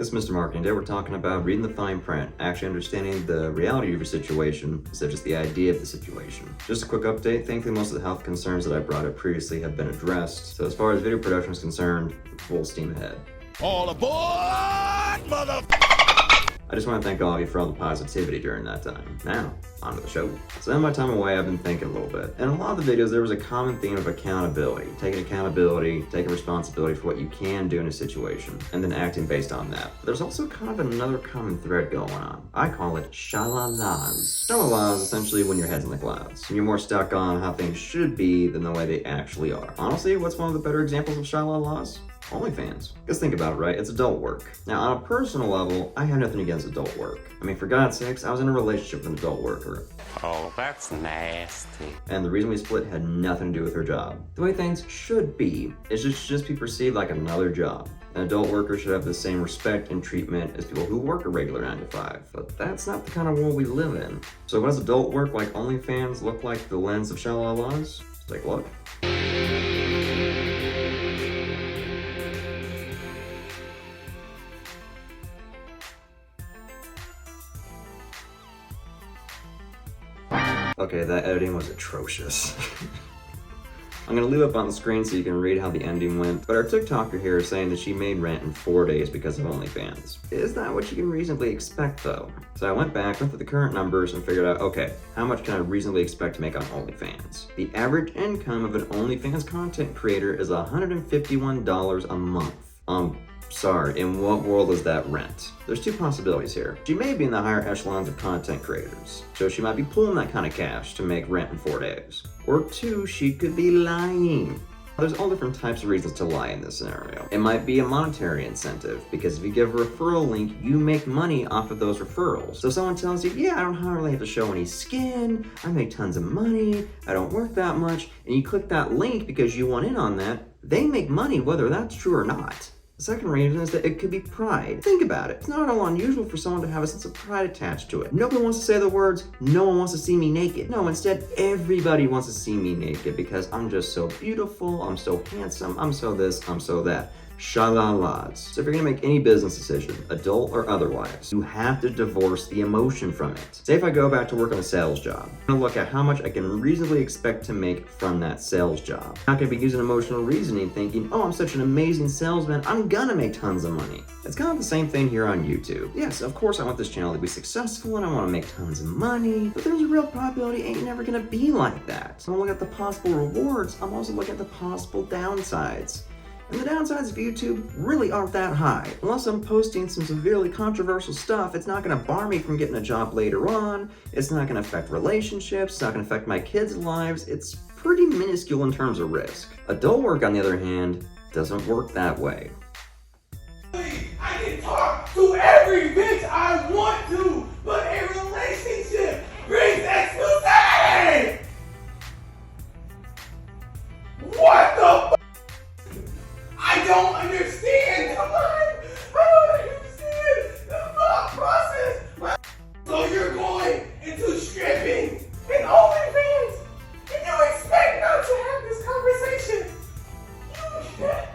This is Mr. Marketing. Today we're talking about reading the fine print, actually understanding the reality of your situation instead of just the idea of the situation. Just a quick update, thankfully most of the health concerns that I brought up previously have been addressed. So as far as video production is concerned, full steam ahead. All aboard, mother... I just want to thank all of you for all the positivity during that time. Now, on to the show. So in my time away, I've been thinking a little bit. In a lot of the videos, there was a common theme of accountability. Taking accountability, taking responsibility for what you can do in a situation, and then acting based on that. There's also kind of another common thread going on. I call it shalalas. Shalalas is essentially when your head's in the clouds, and you're more stuck on how things should be than the way they actually are. Honestly, what's one of the better examples of shalalas? OnlyFans. Because think about it, right? It's adult work. Now, on a personal level, I have nothing against adult work. I mean, for God's sakes, I was in a relationship with an adult worker. Oh, that's nasty. And the reason we split had nothing to do with her job. The way things should be, it should just be perceived like another job. An adult worker should have the same respect and treatment as people who work a regular 9 to 5. But that's not the kind of world we live in. So what does adult work like OnlyFans look like through the lens of shalalas? Let's take a look. Okay, that editing was atrocious. I'm gonna leave it up on the screen so you can read how the ending went, but our TikToker here is saying that she made rent in 4 days because of OnlyFans. Is that what you can reasonably expect though? So I went back, looked at the current numbers and figured out, okay, how much can I reasonably expect to make on OnlyFans? The average income of an OnlyFans content creator is $151 a month. Sorry, in what world is that rent? There's two possibilities here. She may be in the higher echelons of content creators, so she might be pulling that kind of cash to make rent in 4 days. Or two, she could be lying. There's all different types of reasons to lie in this scenario. It might be a monetary incentive, because if you give a referral link, you make money off of those referrals. So someone tells you, yeah, I don't really have to show any skin, I make tons of money, I don't work that much, and you click that link because you want in on that, they make money whether that's true or not. The second reason is that it could be pride. Think about it. It's not at all unusual for someone to have a sense of pride attached to it. Nobody wants to say the words, no one wants to see me naked. No, instead, everybody wants to see me naked because I'm just so beautiful, I'm so handsome, I'm so this, I'm so that. Shalalas. So if you're gonna make any business decision, adult or otherwise, you have to divorce the emotion from it. Say if I go back to work on a sales job, I'm gonna look at how much I can reasonably expect to make from that sales job. I'm not gonna be using emotional reasoning thinking, oh, I'm such an amazing salesman, I'm gonna make tons of money. It's kind of the same thing here on YouTube. Yes, of course I want this channel to be successful and I wanna make tons of money, but there's a real probability it ain't never gonna be like that. So I'm looking at the possible rewards, I'm also looking at the possible downsides. And the downsides of YouTube really aren't that high. Unless I'm posting some severely controversial stuff, it's not gonna bar me from getting a job later on, it's not gonna affect relationships, it's not gonna affect my kids' lives, it's pretty minuscule in terms of risk. Adult work, on the other hand, doesn't work that way. I can talk to every bitch I want to, but a relationship brings exclusivity! What the f***? I don't understand! Come on! I don't understand the thought process! So you're going into stripping and OnlyFans, and you expect not to have this conversation? You can't.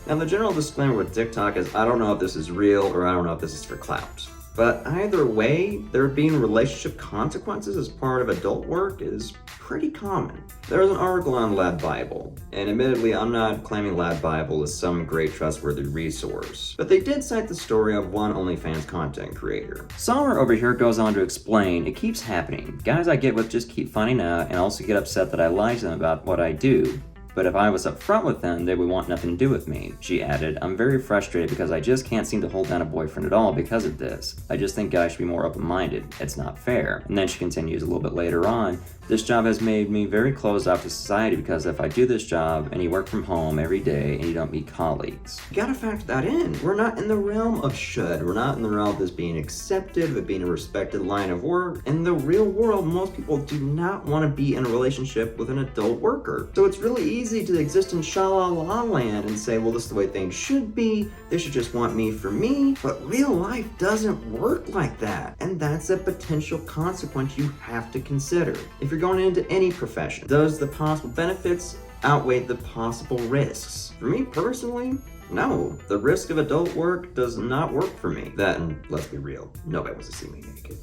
Now the general disclaimer with TikTok is I don't know if this is real or I don't know if this is for clout. But either way, there being relationship consequences as part of adult work is pretty common. There's an article on Lad Bible, and admittedly I'm not claiming Lad Bible is some great trustworthy resource, but they did cite the story of one OnlyFans content creator. Sommer over here goes on to explain it keeps happening. Guys I get with just keep finding out and also get upset that I lie to them about what I do. But if I was upfront with them, they would want nothing to do with me. She added, I'm very frustrated because I just can't seem to hold down a boyfriend at all because of this. I just think guys should be more open-minded. It's not fair. And then she continues a little bit later on, this job has made me very closed off to society because if I do this job and you work from home every day and you don't meet colleagues. You gotta factor that in. We're not in the realm of should. We're not in the realm of this being accepted, of it being a respected line of work. In the real world, most people do not want to be in a relationship with an adult worker. So it's really easy to exist in sha-la-la land and say, well, this is the way things should be. They should just want me for me. But real life doesn't work like that. And that's a potential consequence you have to consider. If you're going into any profession, does the possible benefits outweigh the possible risks? For me personally, No, the risk of adult work does not work for me. That, and let's be real, nobody wants to see me naked.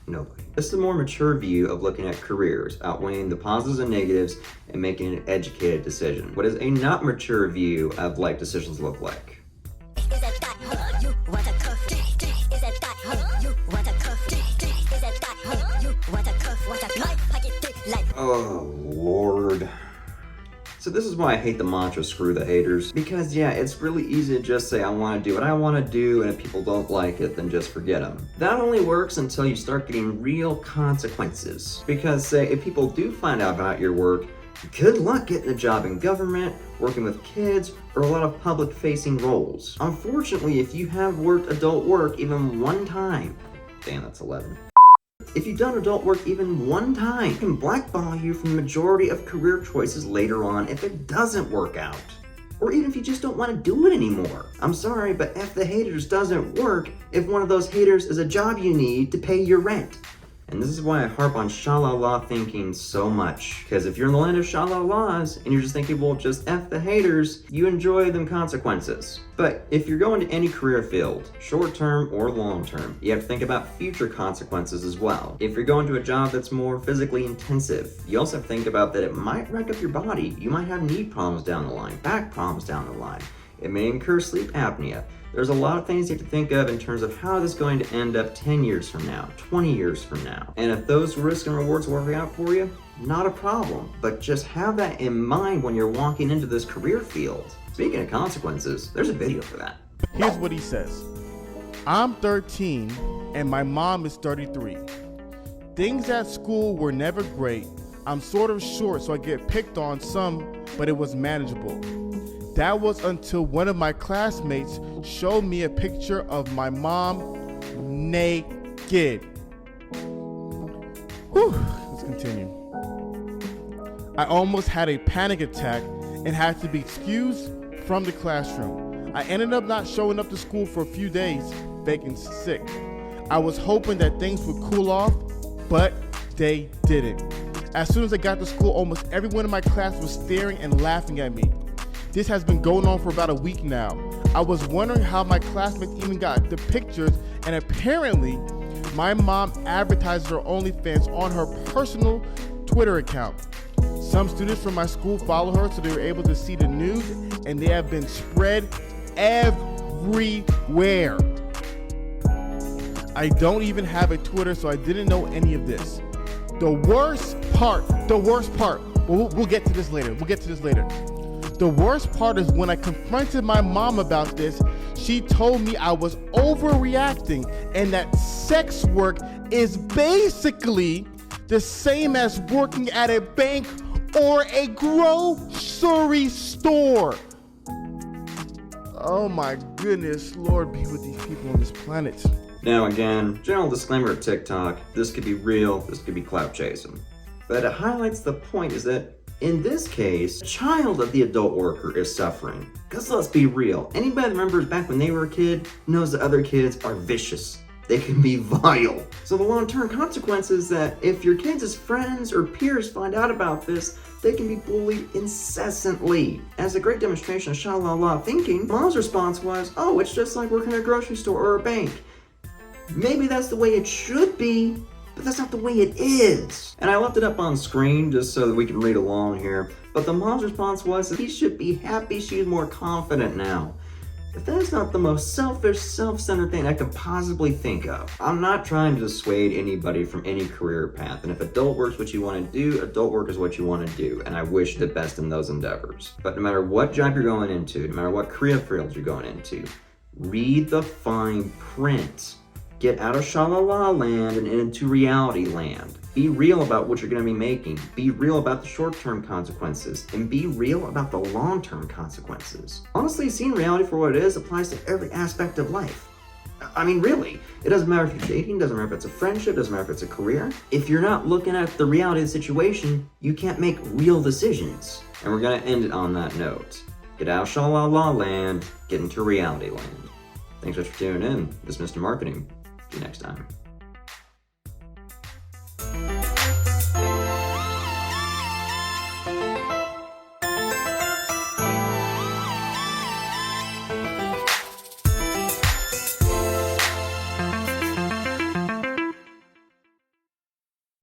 Nobody. This is a more mature view of looking at careers, outweighing the positives and negatives and making an educated decision. What is a not mature view of life decisions look like? Oh, Lord. So this is why I hate the mantra, screw the haters. Because yeah, it's really easy to just say I want to do what I want to do, and if people don't like it, then just forget them. That only works until you start getting real consequences. Because say, if people do find out about your work, good luck getting a job in government, working with kids, or a lot of public-facing roles. Unfortunately, if you have worked adult work even one time, damn, that's 11. If you've done adult work even one time, it can blackball you from the majority of career choices later on if it doesn't work out. Or even if you just don't want to do it anymore. I'm sorry, but F the haters doesn't work if one of those haters is a job you need to pay your rent. And this is why I harp on sha-la-la thinking so much. Because if you're in the land of sha-la-las and you're just thinking, well, just F the haters, you enjoy them consequences. But if you're going to any career field, short-term or long-term, you have to think about future consequences as well. If you're going to a job that's more physically intensive, you also have to think about that it might wreck up your body. You might have knee problems down the line, back problems down the line. It may incur sleep apnea. There's a lot of things you have to think of in terms of how this is going to end up 10 years from now, 20 years from now. And if those risks and rewards work out for you, not a problem. But just have that in mind when you're walking into this career field. Speaking of consequences, there's a video for that. Here's what he says. I'm 13 and my mom is 33. Things at school were never great. I'm sort of short, so I get picked on some, but it was manageable. That was until one of my classmates showed me a picture of my mom naked. Whew, let's continue. I almost had a panic attack and had to be excused from the classroom. I ended up not showing up to school for a few days, faking sick. I was hoping that things would cool off, but they didn't. As soon as I got to school, almost everyone in my class was staring and laughing at me. This has been going on for about a week now. I was wondering how my classmates even got the pictures, and apparently my mom advertises her OnlyFans on her personal Twitter account. Some students from my school follow her, so they were able to see the news, and they have been spread everywhere. I don't even have a Twitter, so I didn't know any of this. The worst part, we'll get to this later. The worst part is when I confronted my mom about this, she told me I was overreacting and that sex work is basically the same as working at a bank or a grocery store. Oh my goodness, Lord, be with these people on this planet. Now again, general disclaimer of TikTok, this could be real, this could be clout chasing. But it highlights the point is that in this case, a child of the adult worker is suffering. Because let's be real, anybody that remembers back when they were a kid knows that other kids are vicious. They can be vile. So the long-term consequence is that if your kids' friends or peers find out about this, they can be bullied incessantly. As a great demonstration of sha-la-la thinking, Mom's response was, oh, it's just like working at a grocery store or a bank. Maybe that's the way it should be, but that's not the way it is. And I left it up on screen just so that we can read along here. But the mom's response was that he should be happy she's more confident now. If that's not the most selfish, self-centered thing I could possibly think of. I'm not trying to dissuade anybody from any career path. And if adult work's what you want to do, adult work is what you want to do. And I wish the best in those endeavors. But no matter what job you're going into, no matter what career field you're going into, read the fine print. Get out of sha-la-la land and into reality land. Be real about what you're going to be making. Be real about the short-term consequences. And be real about the long-term consequences. Honestly, seeing reality for what it is applies to every aspect of life. I mean, really. It doesn't matter if you're dating, doesn't matter if it's a friendship, doesn't matter if it's a career. If you're not looking at the reality of the situation, you can't make real decisions. And we're going to end it on that note. Get out of sha-la-la land, get into reality land. Thanks so much for tuning in. This is Mr. Marketing. See you next time.